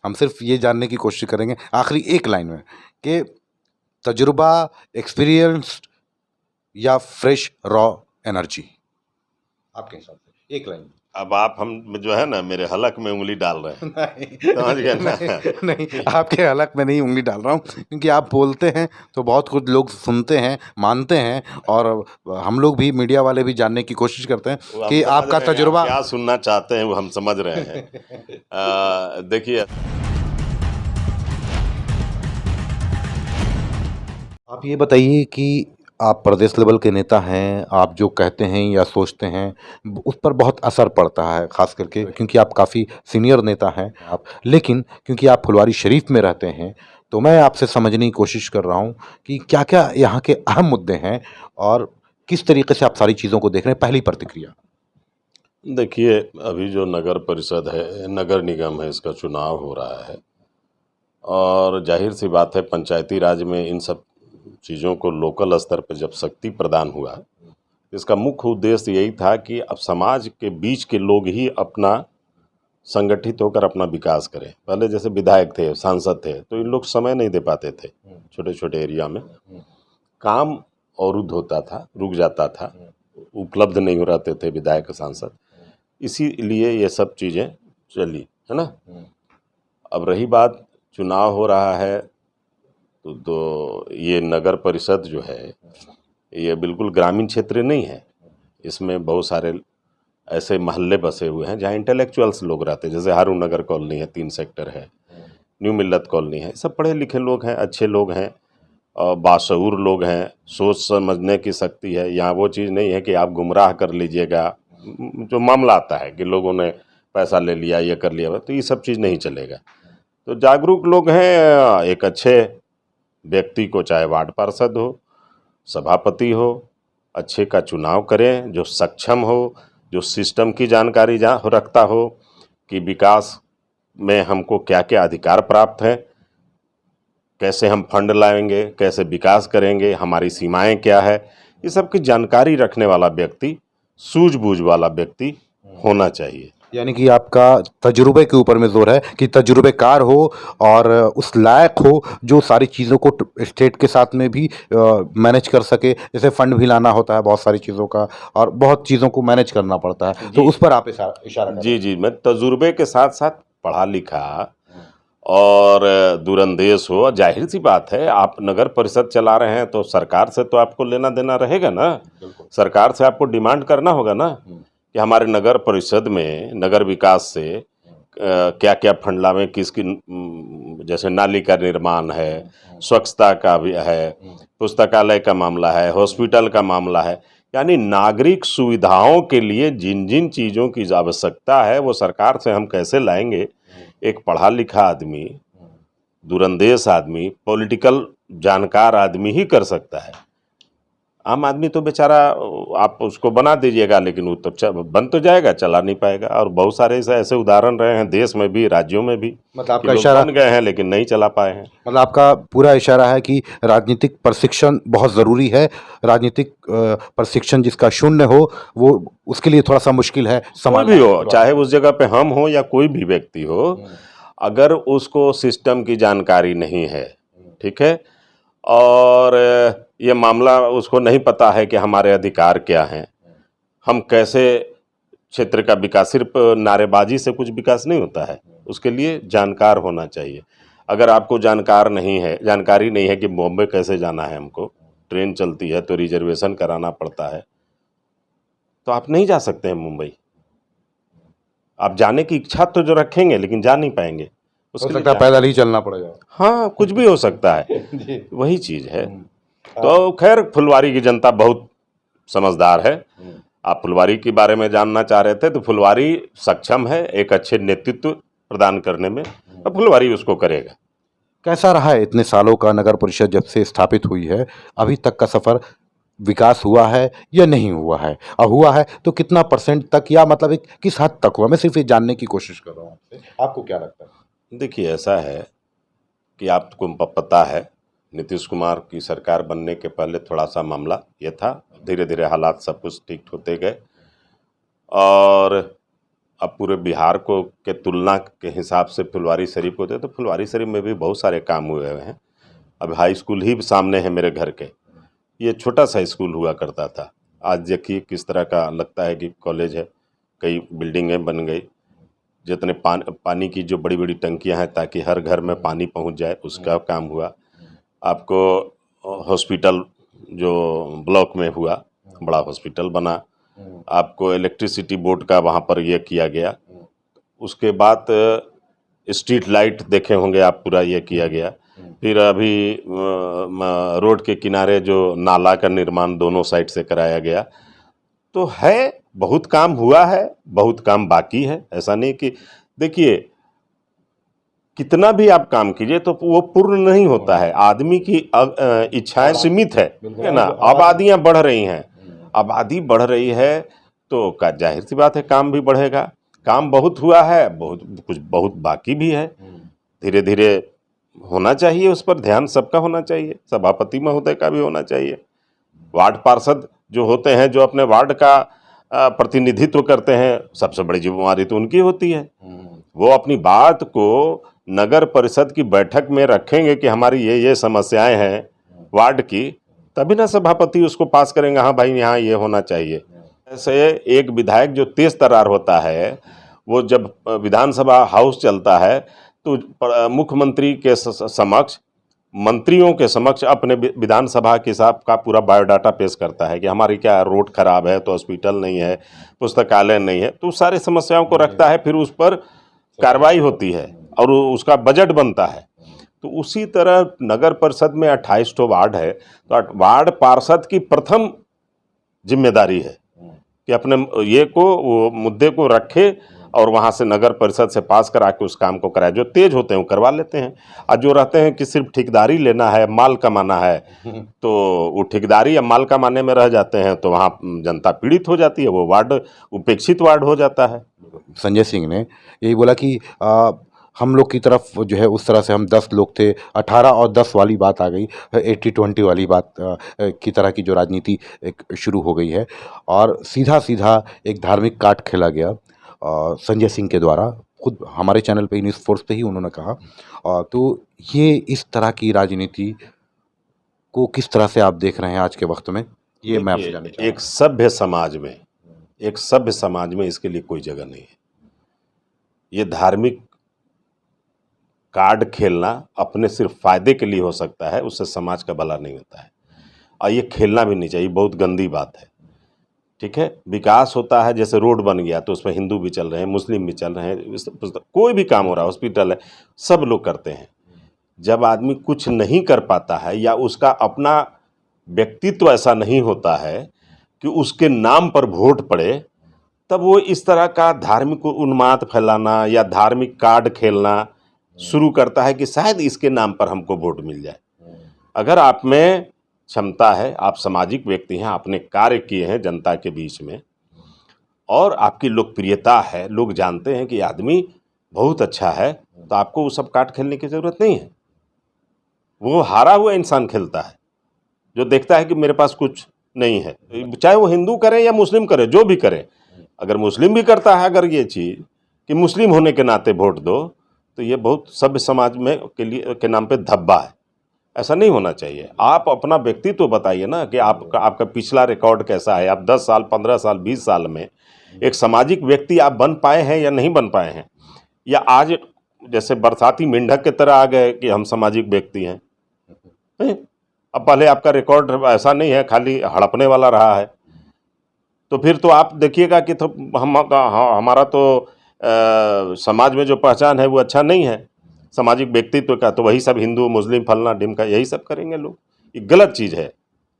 हम सिर्फ ये जानने की कोशिश करेंगे आखिरी एक लाइन में कि तजुर्बा, एक्सपीरियंस्ड या फ्रेश रॉ एनर्जी, आपके हिसाब से एक लाइन में। अब आप हम जो है ना मेरे हलक में उंगली डाल रहे हैं। नहीं समझ गए ना? नहीं, आपके हलक में नहीं उंगली डाल रहा हूँ, क्योंकि आप बोलते हैं तो बहुत कुछ लोग सुनते हैं, मानते हैं, और हम लोग भी, मीडिया वाले भी जानने की कोशिश करते हैं वो हम कि समझ आपका रहे हैं, आप तजुर्बा। क्या सुनना चाहते हैं वो हम समझ रहे हैं। देखिए, आप ये बताइए कि आप प्रदेश लेवल के नेता हैं, आप जो कहते हैं या सोचते हैं उस पर बहुत असर पड़ता है, खास करके क्योंकि आप काफ़ी सीनियर नेता हैं आप। लेकिन क्योंकि आप फुलवारी शरीफ में रहते हैं, तो मैं आपसे समझने की कोशिश कर रहा हूँ कि क्या क्या यहाँ के अहम मुद्दे हैं और किस तरीके से आप सारी चीज़ों को देख रहे हैं। पहली प्रतिक्रिया। देखिए, अभी जो नगर परिषद है, नगर निगम है, इसका चुनाव हो रहा है और जाहिर सी बात है पंचायती राज में इन सब चीज़ों को लोकल स्तर पर जब शक्ति प्रदान हुआ, इसका मुख्य उद्देश्य यही था कि अब समाज के बीच के लोग ही अपना संगठित होकर अपना विकास करें। पहले जैसे विधायक थे, सांसद थे, तो इन लोग समय नहीं दे पाते थे, छोटे छोटे एरिया में काम अवरुद्ध होता था, रुक जाता था, उपलब्ध नहीं हो रहते थे विधायक सांसद, इसीलिए ये सब चीज़ें चली, है ना। अब रही बात, चुनाव हो रहा है तो ये नगर परिषद जो है ये बिल्कुल ग्रामीण क्षेत्र नहीं है। इसमें बहुत सारे ऐसे मोहल्ले बसे हुए हैं जहाँ इंटेलेक्चुअल्स लोग रहते हैं, जैसे हारून नगर कॉलोनी है, 3 सेक्टर है, न्यू मिल्लत कॉलोनी है, सब पढ़े लिखे लोग हैं, अच्छे लोग हैं और बाशऊर लोग हैं, सोच समझने की शक्ति है। यहाँ वो चीज़ नहीं है कि आप गुमराह कर लीजिएगा, जो मामला आता है कि लोगों ने पैसा ले लिया, ये कर लिया, तो ये सब चीज़ नहीं चलेगा। तो जागरूक लोग हैं, एक अच्छे व्यक्ति को, चाहे वार्ड पार्षद हो, सभापति हो, अच्छे का चुनाव करें, जो सक्षम हो, जो सिस्टम की जानकारी रखता हो कि विकास में हमको क्या क्या अधिकार प्राप्त हैं, कैसे हम फंड लाएंगे, कैसे विकास करेंगे, हमारी सीमाएं क्या है, ये सब की जानकारी रखने वाला व्यक्ति, सूझबूझ वाला व्यक्ति होना चाहिए। यानी कि आपका तजुर्बे के ऊपर में जोर है कि तजुर्बेकार हो और उस लायक हो जो सारी चीज़ों को स्टेट के साथ में भी मैनेज कर सके। जैसे फंड भी लाना होता है बहुत सारी चीज़ों का, और बहुत चीज़ों को मैनेज करना पड़ता है, तो उस पर आप इशारा कर रहे हैं। जी, मैं तजुर्बे के साथ साथ पढ़ा लिखा और दूरंदेश हो। जाहिर सी बात है, आप नगर परिषद चला रहे हैं तो सरकार से तो आपको लेना देना रहेगा ना, सरकार से आपको डिमांड करना होगा ना कि हमारे नगर परिषद में नगर विकास से क्या क्या फंड लावें, किसकी, जैसे नाली का निर्माण है, स्वच्छता का भी है, पुस्तकालय का मामला है, हॉस्पिटल का मामला है, यानी नागरिक सुविधाओं के लिए जिन जिन चीज़ों की आवश्यकता है वो सरकार से हम कैसे लाएंगे। एक पढ़ा लिखा आदमी, दूरंदेश आदमी, पॉलिटिकल जानकार आदमी ही कर सकता है। आम आदमी तो बेचारा, आप उसको बना दीजिएगा लेकिन वो तो बन तो जाएगा, चला नहीं पाएगा। और बहुत सारे ऐसे उदाहरण रहे हैं देश में भी, राज्यों में भी, मतलब आपका इशारा बन गए हैं लेकिन नहीं चला पाए हैं। मतलब आपका पूरा इशारा है कि राजनीतिक प्रशिक्षण बहुत ज़रूरी है। राजनीतिक प्रशिक्षण जिसका शून्य हो वो, उसके लिए थोड़ा सा मुश्किल है। कोई भी हो, चाहे उस जगह पे हम हो या कोई भी व्यक्ति हो, अगर उसको सिस्टम की जानकारी नहीं है, ठीक है, और ये मामला उसको नहीं पता है कि हमारे अधिकार क्या हैं, हम कैसे क्षेत्र का विकास, सिर्फ नारेबाजी से कुछ विकास नहीं होता है, उसके लिए जानकार होना चाहिए। अगर आपको जानकारी नहीं है कि बॉम्बे कैसे जाना है, हमको ट्रेन चलती है तो रिजर्वेशन कराना पड़ता है, तो आप नहीं जा सकते हैं मुंबई। आप जाने की इच्छा तो जो रखेंगे लेकिन जा नहीं पाएंगे, हो सकता है पैदल ही चलना पड़ेगा। हाँ, कुछ भी हो सकता है, वही चीज़ है। तो खैर, फुलवारी की जनता बहुत समझदार है। आप फुलवारी के बारे में जानना चाह रहे थे, तो फुलवारी सक्षम है एक अच्छे नेतृत्व प्रदान करने में, और फुलवारी उसको करेगा। कैसा रहा है इतने सालों का नगर परिषद जब से स्थापित हुई है, अभी तक का सफ़र? विकास हुआ है या नहीं हुआ है, और हुआ है तो कितना % तक, या मतलब एक किस हद तक हुआ? मैं सिर्फ ये जानने की कोशिश कर रहा हूँ आपसे, आपको क्या लगता है? देखिए, ऐसा है कि आपको पता है, नीतीश कुमार की सरकार बनने के पहले थोड़ा सा मामला ये था, धीरे धीरे हालात सब कुछ ठीक होते गए, और अब पूरे बिहार को के तुलना के हिसाब से फुलवारी शरीफ होते तो फुलवारी शरीफ में भी बहुत सारे काम हुए हुए हैं। अब हाई स्कूल ही सामने है मेरे घर के, ये छोटा सा स्कूल हुआ करता था, आज देखिए किस तरह का लगता है कि कॉलेज है, कई बिल्डिंगें बन गई, जितने पानी की जो बड़ी बड़ी टंकियां हैं ताकि हर घर में पानी पहुंच जाए, उसका काम हुआ। आपको हॉस्पिटल जो ब्लॉक में हुआ, बड़ा हॉस्पिटल बना। आपको इलेक्ट्रिसिटी बोर्ड का वहाँ पर ये किया गया। उसके बाद स्ट्रीट लाइट देखे होंगे आप, पूरा ये किया गया। फिर अभी रोड के किनारे जो नाला का निर्माण दोनों साइड से कराया गया। तो है, बहुत काम हुआ है, बहुत काम बाकी है। ऐसा नहीं कि देखिए कितना भी आप काम कीजिए तो वो पूर्ण नहीं होता है। आदमी की इच्छाएं सीमित है ना। आबादियां बढ़ रही हैं, आबादी बढ़ रही है तो जाहिर सी बात है काम भी बढ़ेगा। काम बहुत हुआ है, बहुत बाकी भी है। धीरे धीरे होना चाहिए, उस पर ध्यान सबका होना चाहिए, सभापति महोदय का भी होना चाहिए। वार्ड पार्षद जो होते हैं, जो अपने वार्ड का प्रतिनिधित्व करते हैं, सबसे बड़ी जिम्मेवारी तो उनकी होती है। वो अपनी बात को नगर परिषद की बैठक में रखेंगे कि हमारी ये समस्याएं हैं वार्ड की, तभी ना सभापति उसको पास करेंगे, हाँ भाई यहाँ ये होना चाहिए। ऐसे एक विधायक जो तेज तर्रार होता है, वो जब विधानसभा हाउस चलता है तो मुख्यमंत्री के समक्ष, मंत्रियों के समक्ष अपने विधानसभा के हिसाब का पूरा बायोडाटा पेश करता है कि हमारी क्या रोड खराब है तो हॉस्पिटल नहीं है, पुस्तकालय नहीं है, तो सारे समस्याओं को रखता है। फिर उस पर कार्रवाई होती है और उसका बजट बनता है। तो उसी तरह नगर परिषद में 28 ठो वार्ड है, तो वार्ड पार्षद की प्रथम जिम्मेदारी है कि अपने ये को वो मुद्दे को रखे और वहाँ से नगर परिषद से पास करा के उस काम को कराए। जो तेज होते हैं वो करवा लेते हैं, और जो रहते हैं कि सिर्फ ठेकेदारी लेना है, माल कमाना है, तो वो ठेकेदारी या माल कमाने में रह जाते हैं, तो वहाँ जनता पीड़ित हो जाती है, वो वार्ड उपेक्षित वार्ड हो जाता है। संजय सिंह ने यही बोला कि हम लोग की तरफ जो है उस तरह से हम 10 लोग थे, 18 और 10 वाली बात आ गई, 80-20 वाली बात की तरह की जो राजनीति एक शुरू हो गई है, और सीधा सीधा एक धार्मिक काट खेला गया संजय सिंह के द्वारा। खुद हमारे चैनल पे न्यूज़ फोर्स पे ही उन्होंने कहा। तो ये इस तरह की राजनीति को किस तरह से आप देख रहे हैं आज के वक्त में, ये मैं आपसे जानना चाहूँगा। एक सभ्य समाज में इसके लिए कोई जगह नहीं है। ये धार्मिक कार्ड खेलना अपने सिर्फ फायदे के लिए हो सकता है, उससे समाज का भला नहीं होता है, और ये खेलना भी नहीं चाहिए, बहुत गंदी बात है। ठीक है, विकास होता है, जैसे रोड बन गया तो उसमें हिंदू भी चल रहे हैं, मुस्लिम भी चल रहे हैं, कोई भी काम हो रहा है, हॉस्पिटल है, सब लोग करते हैं। जब आदमी कुछ नहीं कर पाता है या उसका अपना व्यक्तित्व ऐसा नहीं होता है कि उसके नाम पर वोट पड़े, तब वो इस तरह का धार्मिक उन्माद फैलाना या धार्मिक कार्ड खेलना शुरू करता है कि शायद इसके नाम पर हमको वोट मिल जाए। अगर आप में क्षमता है, आप सामाजिक व्यक्ति हैं, आपने कार्य किए हैं जनता के बीच में, और आपकी लोकप्रियता है, लोग जानते हैं कि आदमी बहुत अच्छा है, तो आपको वो सब कार्ड खेलने की ज़रूरत नहीं है। वो हारा हुआ इंसान खेलता है, जो देखता है कि मेरे पास कुछ नहीं है, चाहे वो हिंदू करे या मुस्लिम करे, जो भी करे। अगर मुस्लिम भी करता है अगर ये चीज़ कि मुस्लिम होने के नाते वोट दो, तो ये बहुत सभ्य समाज में के नाम पे धब्बा है। ऐसा नहीं होना चाहिए। आप अपना व्यक्तित्व बताइए ना कि आपका पिछला रिकॉर्ड कैसा है, आप 10 साल, 15 साल, 20 साल में एक सामाजिक व्यक्ति आप बन पाए हैं या नहीं बन पाए हैं, या आज जैसे बरसाती मेंढक की तरह आ गए कि हम सामाजिक व्यक्ति हैं। अब पहले आपका रिकॉर्ड ऐसा नहीं है, खाली हड़पने वाला रहा है, तो फिर तो आप देखिएगा कि तो हमारा तो समाज में जो पहचान है वो अच्छा नहीं है सामाजिक व्यक्तित्व का, तो वही सब हिंदू मुस्लिम फलना ढिमका यही सब करेंगे लोग। ये गलत चीज़ है,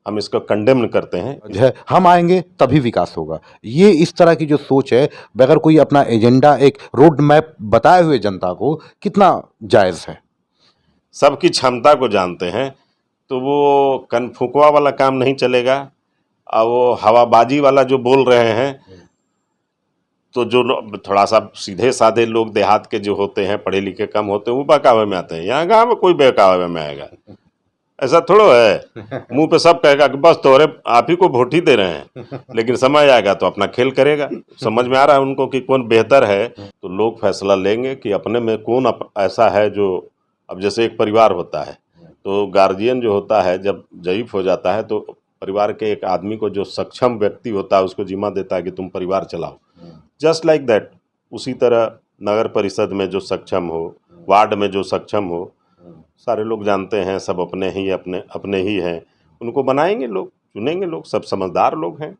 हम इसको कंडेम करते हैं। हम आएंगे तभी विकास होगा, ये इस तरह की जो सोच है, बगैर कोई अपना एजेंडा, एक रोड मैप बताए हुए जनता को, कितना जायज़ है। सबकी क्षमता को जानते हैं, तो वो कनफुकवा वाला काम नहीं चलेगा, और वो हवाबाजी वाला जो बोल रहे हैं, तो जो थोड़ा सा सीधे साधे लोग देहात के जो होते हैं, पढ़े लिखे कम होते हैं, वो बहकावे में आते हैं। यहाँ गाँव में कोई बहकावे में आएगा, ऐसा थोड़ा है मुंह पे सब कहेगा कि बस तोरे आप ही को वोट ही दे रहे हैं, लेकिन समय आएगा तो अपना खेल करेगा। समझ में आ रहा है उनको कि कौन बेहतर है, तो लोग फैसला लेंगे कि अपने में कौन ऐसा है जो, अब जैसे एक परिवार होता है तो गार्जियन जो होता है जब ज़ईफ हो जाता है तो परिवार के एक आदमी को जो सक्षम व्यक्ति होता है उसको जिम्मा देता है कि तुम परिवार चलाओ। जस्ट लाइक दैट, उसी तरह नगर परिषद में जो सक्षम हो, वार्ड में जो सक्षम हो, सारे लोग जानते हैं सब अपने ही हैं, उनको बनाएंगे लोग, चुनेंगे लोग, सब समझदार लोग हैं।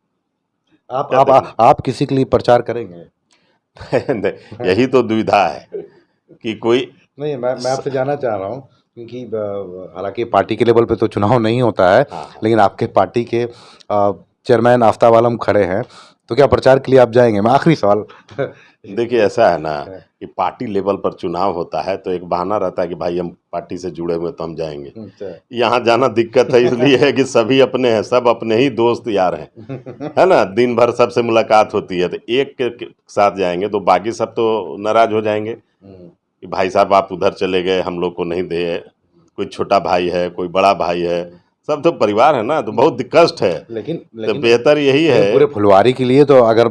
आप किसी के लिए प्रचार करेंगे? यही तो दुविधा है कि कोई नहीं, मैं आपसे जानना चाह रहा हूँ क्योंकि हालांकि पार्टी के लेवल पे तो चुनाव नहीं होता है, लेकिन आपके पार्टी के चेयरमैन आफ्ताब आलम खड़े हैं, तो क्या प्रचार के लिए आप जाएंगे? मैं आखिरी सवाल देखिए ऐसा है ना कि पार्टी लेवल पर चुनाव होता है तो एक बहाना रहता है कि भाई हम पार्टी से जुड़े हुए तो हम जाएंगे। यहाँ जाना दिक्कत है, इसलिए है कि सभी अपने हैं, सब अपने ही दोस्त यार हैं, है ना, दिन भर सबसे मुलाकात होती है, तो एक के साथ जाएंगे तो बाकी सब तो नाराज हो जाएंगे कि भाई साहब आप उधर चले गए, हम लोग को नहीं दे, कोई छोटा भाई है, कोई बड़ा भाई है, सब तो परिवार है ना, तो बहुत कष्ट है। लेकिन तो बेहतर यही है पूरे फुलवारी के लिए तो अगर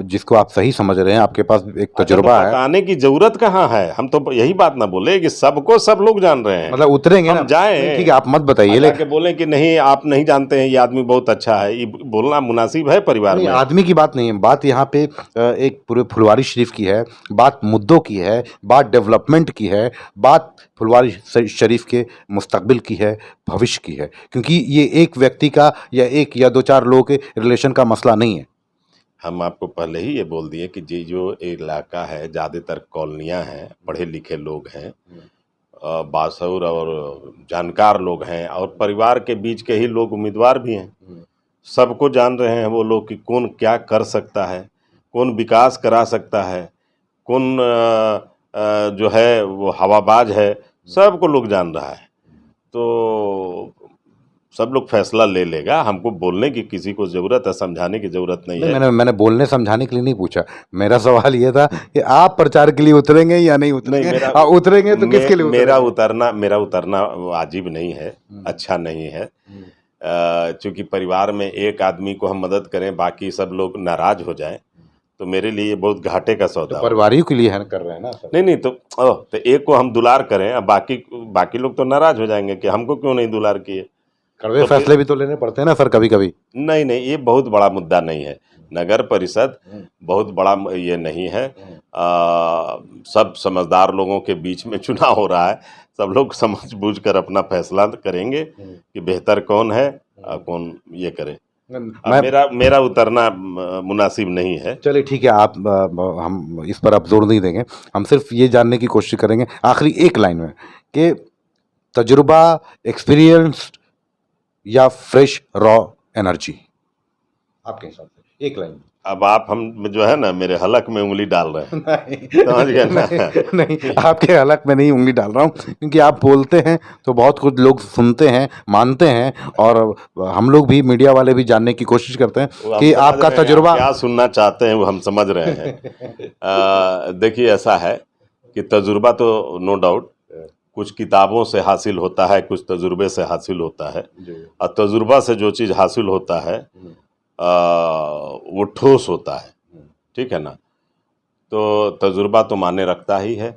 जिसको आप सही समझ रहे हैं, आपके पास एक तजुर्बा है, बताने की जरूरत कहाँ है। हम तो यही बात ना बोले कि सबको सब लोग जान रहे हैं, मतलब उतरेंगे ना, जाए ठीक है, आप मत बताइए, लेकिन बोले कि नहीं आप नहीं जानते हैं ये आदमी बहुत अच्छा है, ये बोलना मुनासिब है परिवार में? आदमी की बात नहीं है, बात यहाँ पे एक पूरे फुलवारी शरीफ की है, बात मुद्दों की है, बात डेवलपमेंट की है, बात फुलवारी शरीफ के मुस्तकबिल की है, भविष्य की है, क्योंकि ये एक व्यक्ति का या एक या दो चार लोगों के रिलेशन का मसला नहीं है। हम आपको पहले ही ये बोल दिए कि ये जो इलाका है ज़्यादातर कॉलोनियाँ हैं, पढ़े लिखे लोग हैं, बाशऊर और जानकार लोग हैं, और परिवार के बीच के ही लोग उम्मीदवार भी हैं। सबको जान रहे हैं वो लोग कि कौन क्या कर सकता है, कौन विकास करा सकता है, कौन जो है वो हवाबाज है, सबको लोग जान रहा है। तो सब लोग फैसला ले लेगा, हमको बोलने की किसी को ज़रूरत है, समझाने की ज़रूरत नहीं है। मैंने बोलने समझाने के लिए नहीं पूछा, मेरा सवाल ये था कि आप प्रचार के लिए उतरेंगे या नहीं उतरेंगे? उतरेंगे तो किसके लिए उतरेंगे? मेरा उतरना वाजिब नहीं है, अच्छा नहीं है, चूँकि परिवार में एक आदमी को हम मदद करें, बाकी सब लोग नाराज हो जाएं, तो मेरे लिए बहुत घाटे का सौदा। तो परिवारियों के लिए है कर रहे हैं ना सर? नहीं तो एक को हम दुलार करें, अब बाकी लोग तो नाराज हो जाएंगे कि हमको क्यों नहीं दुलार किए। कड़वे फैसले भी तो लेने पड़ते हैं ना सर कभी कभी। नहीं, ये बहुत बड़ा मुद्दा नहीं है, नगर परिषद बहुत बड़ा ये नहीं है, सब समझदार लोगों के बीच में चुनाव हो रहा है, सब लोग समझ बूझ कर अपना फैसला करेंगे कि बेहतर कौन है, कौन ये करे। मेरा उतरना मुनासिब नहीं है। चलिए ठीक है, आप हम इस पर अब जोर नहीं देंगे, हम सिर्फ ये जानने की कोशिश करेंगे आखिरी एक लाइन में कि तजुर्बा, एक्सपीरियंस या फ्रेश रॉ एनर्जी, आपके हिसाब से एक लाइन। अब आप हम जो है ना मेरे हलक में उंगली डाल रहे हैं। समझ गए ना? नहीं, आपके हलक में नहीं उंगली डाल रहा हूँ, क्योंकि आप बोलते हैं तो बहुत कुछ लोग सुनते हैं, मानते हैं, और हम लोग भी, मीडिया वाले भी जानने की कोशिश करते हैं कि आपका तजुर्बा क्या सुनना चाहते हैं वो हम समझ रहे हैं। देखिए ऐसा है कि तजुर्बा तो नो डाउट कुछ किताबों से हासिल होता है, कुछ तजुर्बे से हासिल होता है, और तजुर्बा से जो चीज़ हासिल होता है वो ठोस होता है, ठीक है ना। तो तजुर्बा तो माने रखता ही है।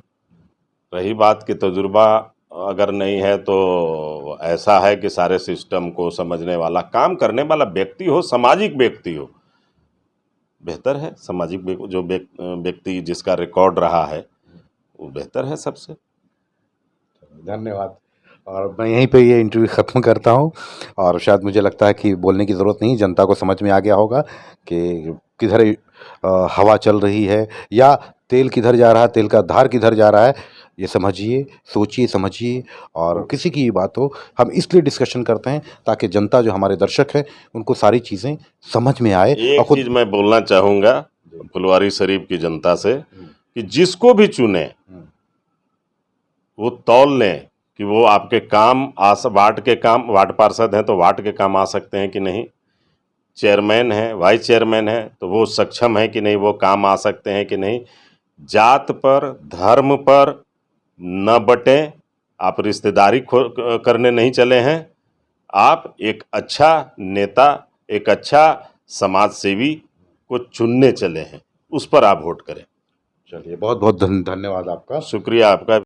रही बात कि तजुर्बा अगर नहीं है तो ऐसा है कि सारे सिस्टम को समझने वाला, काम करने वाला व्यक्ति हो, सामाजिक व्यक्ति हो, बेहतर है। सामाजिक जो व्यक्ति जिसका रिकॉर्ड रहा है वो बेहतर है सबसे। धन्यवाद, और मैं यहीं पे ये इंटरव्यू ख़त्म करता हूँ, और शायद मुझे लगता है कि बोलने की ज़रूरत नहीं, जनता को समझ में आ गया होगा कि किधर हवा चल रही है या तेल किधर जा रहा है, तेल का धार किधर जा रहा है। ये समझिए, सोचिए, समझिए, और किसी की बात हो, हम इसलिए डिस्कशन करते हैं ताकि जनता, जो हमारे दर्शक है, उनको सारी चीज़ें समझ में आए। एक चीज़ मैं बोलना चाहूँगा फुलवारी शरीफ की जनता से कि जिसको भी चुने वो तौल लें कि वो आपके काम वार्ड पार्षद हैं तो वार्ड के काम आ सकते हैं कि नहीं, चेयरमैन है, वाइस चेयरमैन है तो वो सक्षम है कि नहीं, वो काम आ सकते हैं कि नहीं। जात पर, धर्म पर न बटें, आप रिश्तेदारी करने नहीं चले हैं, आप एक अच्छा नेता, एक अच्छा समाज सेवी को चुनने चले हैं, उस पर आप वोट करें। चलिए, बहुत बहुत धन्यवाद आपका। शुक्रिया आपका।